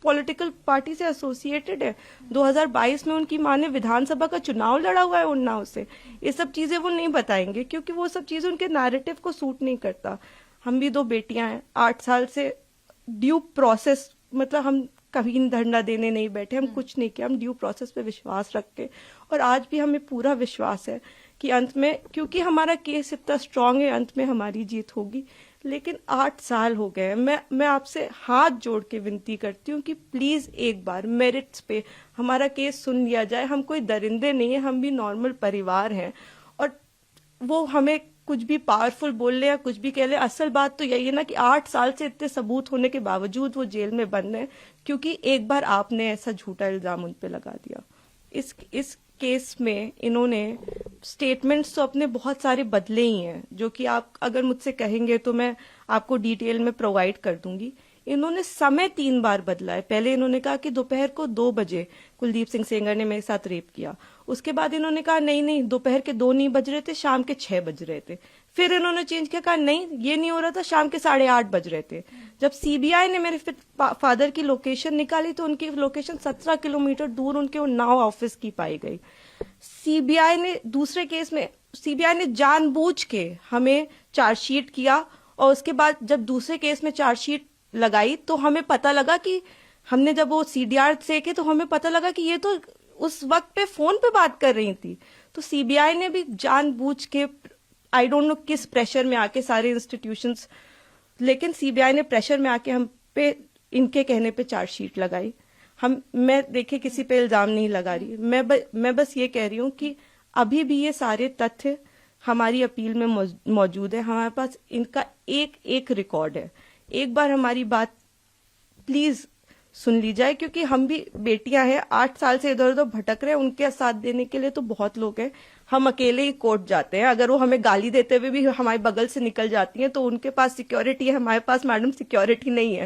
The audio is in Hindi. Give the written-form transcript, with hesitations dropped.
पॉलिटिकल पार्टी से एसोसिएटेड है। 2022 में उनकी माँ ने विधानसभा का चुनाव लड़ा हुआ है उन्नाव से। ये सब चीजें वो नहीं बताएंगे क्योंकि वो सब चीजें उनके नैरेटिव को सूट नहीं करता। हम भी 2 बेटियां हैं, 8 साल से ड्यू प्रोसेस, मतलब हम कहीं धरना देने नहीं बैठे, हम कुछ नहीं किया, हम ड्यू प्रोसेस पे विश्वास रख के, और आज भी हमें पूरा विश्वास है कि अंत में, क्योंकि हमारा केस इतना स्ट्रांग है, अंत में हमारी जीत होगी। लेकिन 8 साल हो गए। मैं आपसे हाथ जोड़ के विनती करती हूँ कि प्लीज एक बार मेरिट्स पे हमारा केस सुन लिया जाए। हम कोई दरिंदे नहीं है, हम भी नॉर्मल परिवार हैं, और वो हमें कुछ भी पावरफुल बोल ले या कुछ भी कह ले, असल बात तो यही है ना कि 8 साल से इतने सबूत होने के बावजूद वो जेल में बंद है क्योंकि एक बार आपने ऐसा झूठा इल्जाम उन पे लगा दिया। इस केस में इन्होंने स्टेटमेंट्स तो अपने बहुत सारे बदले ही हैं, जो कि आप अगर मुझसे कहेंगे तो मैं आपको डिटेल में प्रोवाइड कर दूंगी। इन्होंने समय 3 बार बदला है। पहले इन्होंने कहा कि दोपहर को 2 बजे कुलदीप सिंह सेंगर ने मेरे साथ रेप किया। उसके बाद इन्होंने कहा नहीं दोपहर के 2 नहीं बज रहे थे, शाम के 6 बज रहे थे। फिर इन्होंने चेंज किया, कहा नहीं ये नहीं हो रहा था, शाम के 8:30 बज रहे थे। जब सीबीआई ने मेरे फादर की लोकेशन निकाली तो उनकी लोकेशन 17 किलोमीटर दूर उनके उन्नाव ऑफिस की पाई गई। सीबीआई ने दूसरे केस में सीबीआई ने जानबूझ के हमें चार्जशीट किया, और उसके बाद जब दूसरे केस में चार्जशीट लगाई तो हमें पता लगा कि हमने जब वो सीडीआर देखे तो हमें पता लगा कि ये तो उस वक्त पे फोन पे बात कर रही थी। तो सीबीआई ने भी जानबूझ के, आई डोंट नो किस प्रेशर में आके, सारे इंस्टीट्यूशंस, लेकिन सीबीआई ने प्रेशर में आके हम पे इनके कहने पे चार्जशीट लगाई। मैं देखिए किसी पे इल्जाम नहीं लगा रही, मैं बस ये कह रही हूँ कि अभी भी ये सारे तथ्य हमारी अपील में मौजूद है। हमारे पास इनका एक रिकॉर्ड है। एक बार हमारी बात प्लीज सुन ली जाए, क्योंकि हम भी बेटियां हैं, 8 साल से इधर उधर भटक रहे हैं। उनके साथ देने के लिए तो बहुत लोग हैं। हम अकेले ही कोर्ट जाते हैं, अगर वो हमें गाली देते हुए भी हमारे बगल से निकल जाती हैं तो उनके पास सिक्योरिटी है, हमारे पास मैडम सिक्योरिटी नहीं है।